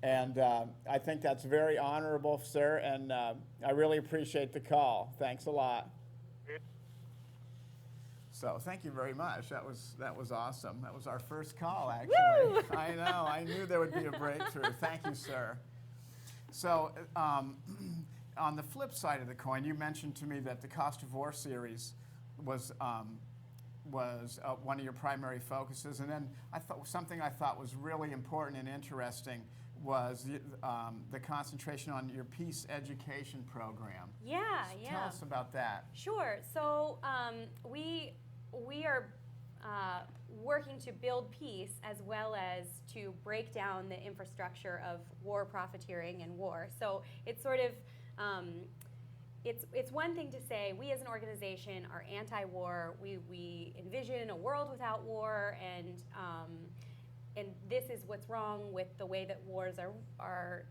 and I think that's very honorable, sir, and I really appreciate the call. Thanks a lot. So thank you very much. That was awesome. That was our first call, actually. Woo! I know. I knew there would be a breakthrough. Thank you, sir. So on the flip side of the coin, you mentioned to me that the Cost of War series was one of your primary focuses, and then something I thought was really important and interesting was the concentration on your peace education program. Yeah, Tell us about that. Sure. So we are working to build peace, as well as to break down the infrastructure of war profiteering and war. So it's sort of it's one thing to say we as an organization are anti-war. We envision a world without war, and this is what's wrong with the way that wars are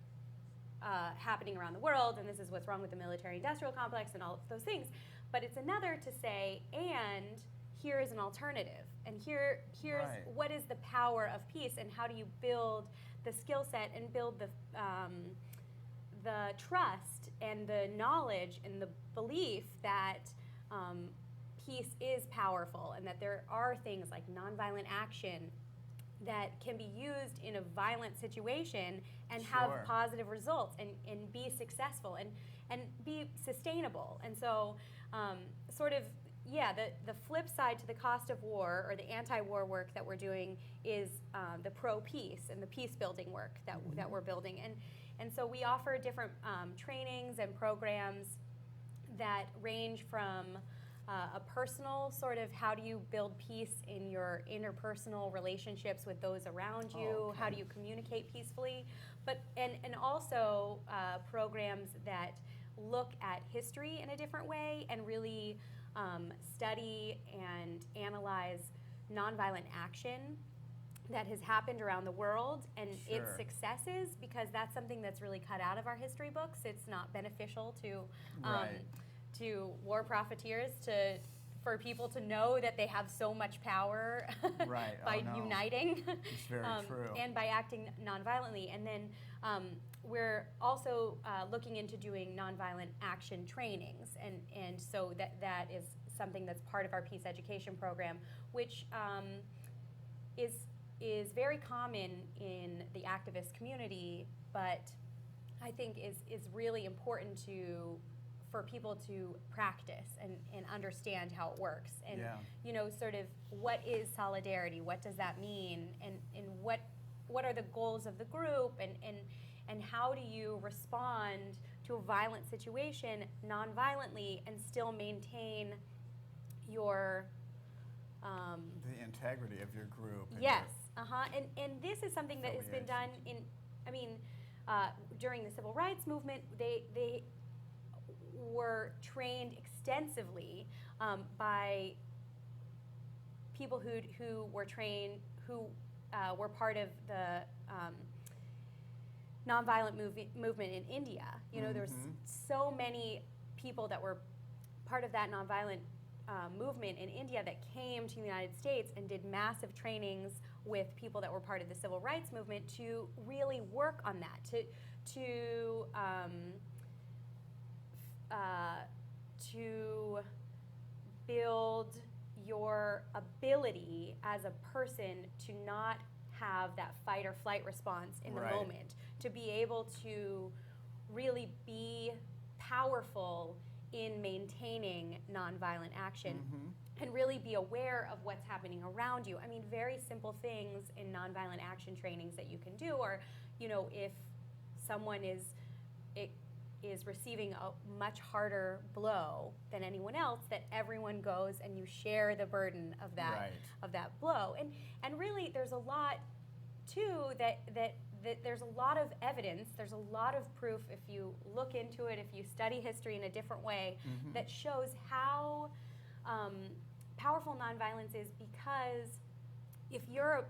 happening around the world, and this is what's wrong with the military-industrial complex and all of those things. But it's another to say, and here is an alternative, and here's Right. what is the power of peace, and how do you build the skill set and build the trust and the knowledge and the belief that peace is powerful, and that there are things like nonviolent action that can be used in a violent situation and Sure. have positive results and be successful and be sustainable. And so the flip side to the cost of war, or the anti-war work that we're doing, is the pro-peace and the peace-building work that we're building. And so we offer different trainings and programs that range from a personal sort of how do you build peace in your interpersonal relationships with those around you, Okay. how do you communicate peacefully, but and also programs that look at history in a different way and really study and analyze nonviolent action that has happened around the world and its Sure. successes, because that's something that's really cut out of our history books. It's not beneficial to Right. to war profiteers for people to know that they have so much power Right. by Oh, no. uniting It's very true. and by acting nonviolently. And then we're also looking into doing nonviolent action trainings, and so that is something that's part of our peace education program, which is is very common in the activist community, but I think is really important for people to practice and understand how it works. And sort of what is solidarity? What does that mean? And what are the goals of the group? And how do you respond to a violent situation non-violently and still maintain your the integrity of your group. And yes, and this is something that has been done during the civil rights movement. They were trained extensively by people who were trained, who were part of the nonviolent movement in India. There's so many people that were part of that nonviolent movement in India that came to the United States and did massive trainings with people that were part of the civil rights movement to really work on that, to build your ability as a person to not have that fight or flight response in the moment, to be able to really be powerful in maintaining nonviolent action and really be aware of what's happening around you. I mean, very simple things in nonviolent action trainings that you can do, or if someone is receiving a much harder blow than anyone else, that everyone goes and you share the burden of that of that blow. And really, there's a lot too that there's a lot of evidence, there's a lot of proof if you look into it, if you study history in a different way, that shows how powerful nonviolence is, because if you're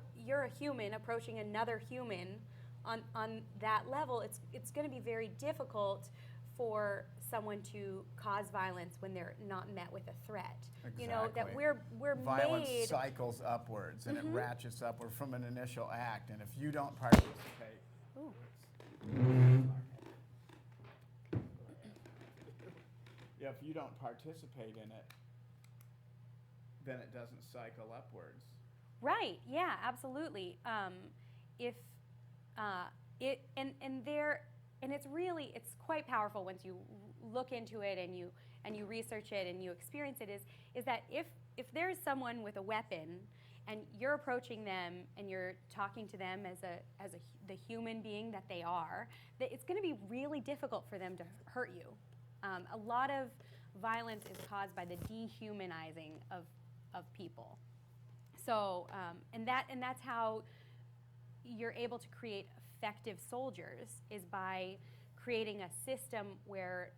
a human approaching another human on that level, it's going to be very difficult for someone to cause violence when they're not met with a threat. Exactly. That we're violence made cycles upwards, and it ratchets upward from an initial act, and if you don't participate, if you don't participate in it, then it doesn't cycle upwards. Right. Yeah. Absolutely. It's quite powerful once you look into it and you research it and you experience it. Is that if there's someone with a weapon and you're approaching them and you're talking to them as the human being that they are, that it's going to be really difficult for them to hurt you. A lot of violence is caused by the dehumanizing of people. So and that's how you're able to create effective soldiers, is by creating a system where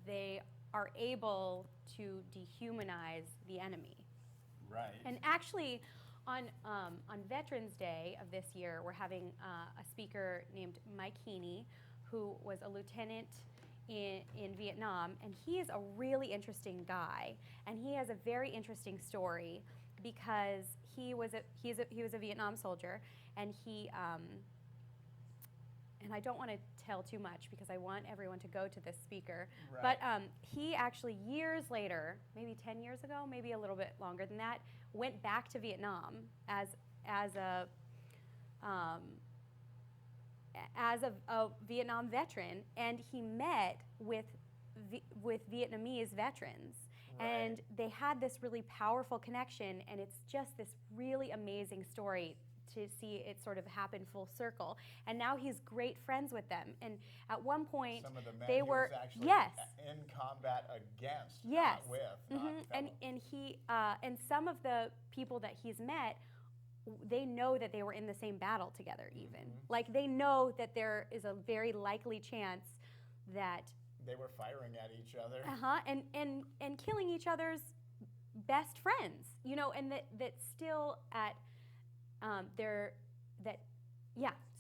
they are able to dehumanize the enemy. Right. And actually, on Veterans Day of this year, we're having a speaker named Mike Heaney, who was a lieutenant in Vietnam, and he is a really interesting guy, and he has a very interesting story, because he was a Vietnam soldier, and and I don't want to tell too much because I want everyone to go to this speaker. Right. But he actually, years later, maybe 10 years ago, maybe a little bit longer than that, went back to Vietnam as a Vietnam veteran, and he met with Vietnamese veterans. Right. And they had this really powerful connection, and it's just this really amazing story to see it sort of happen full circle. And now he's great friends with them. And at one point, some of the men they he were was actually in combat against, not with. And some of the people that he's met, they know that they were in the same battle together. Even like they know that there is a very likely chance that they were firing at each other. And killing each other's best friends, and that still at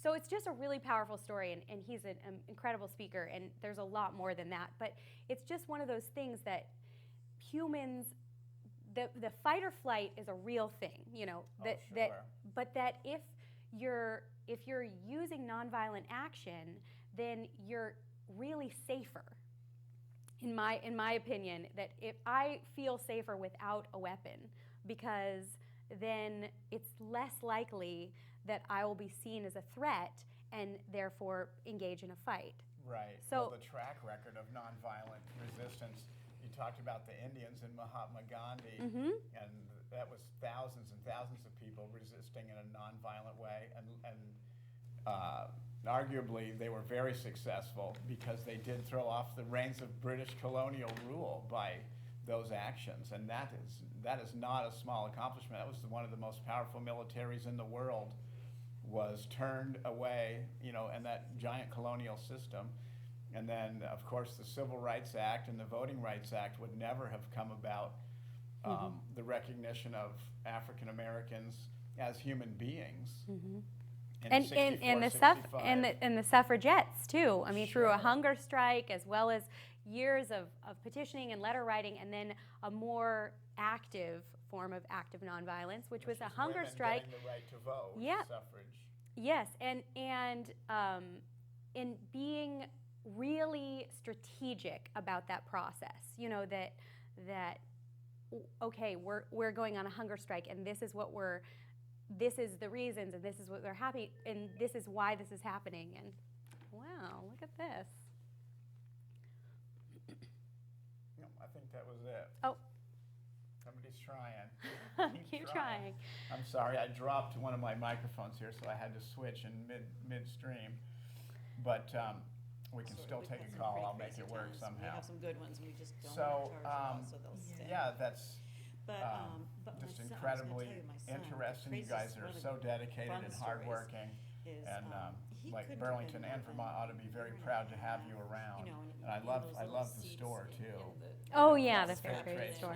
so it's just a really powerful story, and he's an incredible speaker, and there's a lot more than that, but it's just one of those things that humans, the fight or flight is a real thing, but that if you're using nonviolent action, then you're really safer. In my opinion, that if I feel safer without a weapon, because then it's less likely that I will be seen as a threat and therefore engage in a fight. Right. So- well, the track record of nonviolent resistance, you talked about the Indians and Mahatma Gandhi, and that was thousands and thousands of people resisting in a nonviolent way, and arguably they were very successful because they did throw off the reins of British colonial rule by those actions, and that is not a small accomplishment. That was one of the most powerful militaries in the world was turned away, and that giant colonial system. And then, of course, the Civil Rights Act and the Voting Rights Act would never have come about. The recognition of African Americans as human beings. And the suffragettes too. I mean, through a hunger strike, as well as years of petitioning and letter writing, and then a more active form of active nonviolence, which was a hunger women strike. Getting the right to vote, Yeah. suffrage. Yes, and in being really strategic about that process, that okay, we're going on a hunger strike, and this is the reasons, and this is what they're happy, and this is why this is happening. And wow, look at this. No, I think that was it. Oh. Somebody's trying. Keep trying. I'm sorry, I dropped one of my microphones here, so I had to switch in midstream. But we can still take a call. I'll make it work somehow. We have some good ones, and we just don't So, charge them all, so they'll stay. yeah, that's But my just son- I was gonna incredibly tell you, my son, the interesting. You craziest- guys are one of so the dedicated fun and stories hardworking. is, And he like couldn't Burlington have and been Vermont ought to be very proud to have you around. And I in love those I little love the seats store in too. Oh yeah, the Fair fair trade store.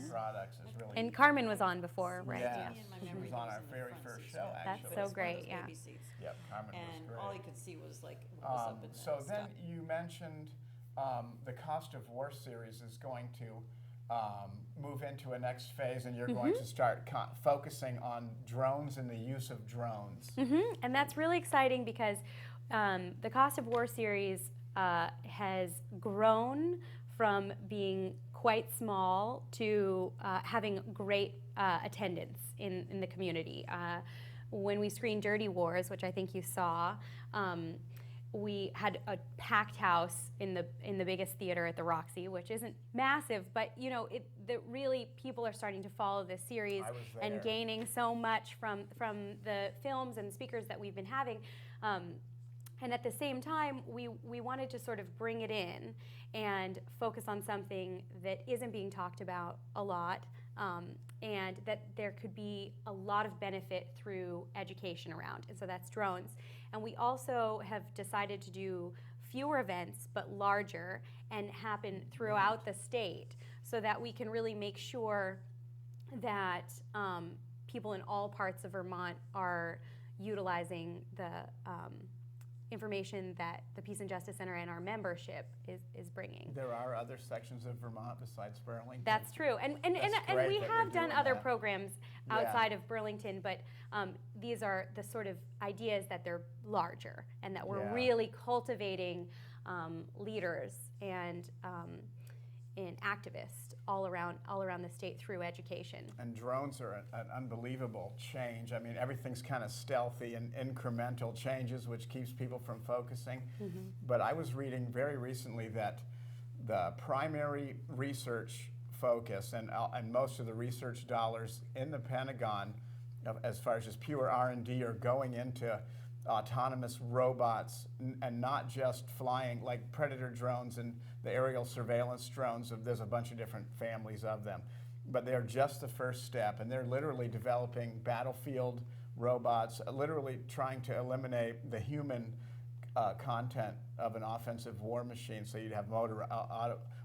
Products is really. And Carmen was on before, right? Yes, Yeah. she was on our very first show actually. That's so great, yeah. Yep, Carmen And was all great. you could see was like what was up in that So then stuff. you mentioned the Cost of War series is going to move into a next phase, and you're going to start focusing on drones and the use of drones. And that's really exciting because the Cost of War series has grown from being quite small to having great attendance in the community. When we screened Dirty Wars, which I think you saw, we had a packed house in the biggest theater at the Roxy, which isn't massive, but really people are starting to follow this series I was and there. gaining so much from the films and speakers that we've been having. And at the same time, we wanted to sort of bring it in and focus on something that isn't being talked about a lot, and that there could be a lot of benefit through education around. And so that's drones. And we also have decided to do fewer events, but larger, and happen throughout the state, so that we can really make sure that people in all parts of Vermont are utilizing the information that the Peace and Justice Center and our membership is bringing. There are other sections of Vermont besides Burlington. That's true, and That's great we that have you're done doing other that. programs Yeah. outside of Burlington, but these are the sort of ideas that they're larger, and that we're Yeah. really cultivating leaders and activists all around the state through education. And drones are an unbelievable change. I mean, everything's kind of stealthy and incremental changes, which keeps people from focusing. But I was reading very recently that the primary research focus and most of the research dollars in the Pentagon, as far as just pure R&D, are going into autonomous robots, and not just flying like Predator drones and the aerial surveillance drones. There's a bunch of different families of them, but they're just the first step, and they're literally developing battlefield robots, literally trying to eliminate the human content of an offensive war machine. So you'd have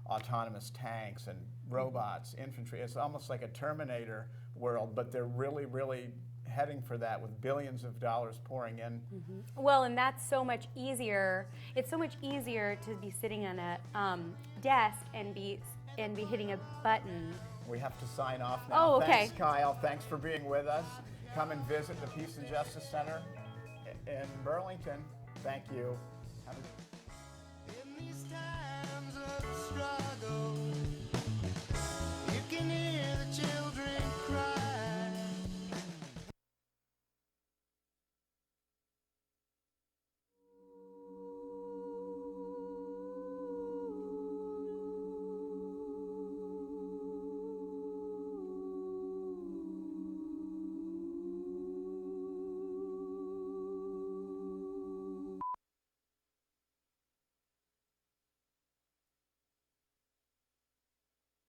autonomous tanks and robots, infantry. It's almost like a Terminator world, but they're really, really heading for that with billions of dollars pouring in. Well, and that's so much easier. It's so much easier to be sitting on a desk and be hitting a button. We have to sign off now. Oh, okay. Thanks, Kyle. Thanks for being with us. Come and visit the Peace and Justice Center in Burlington. Thank you. Have a In these times of struggle,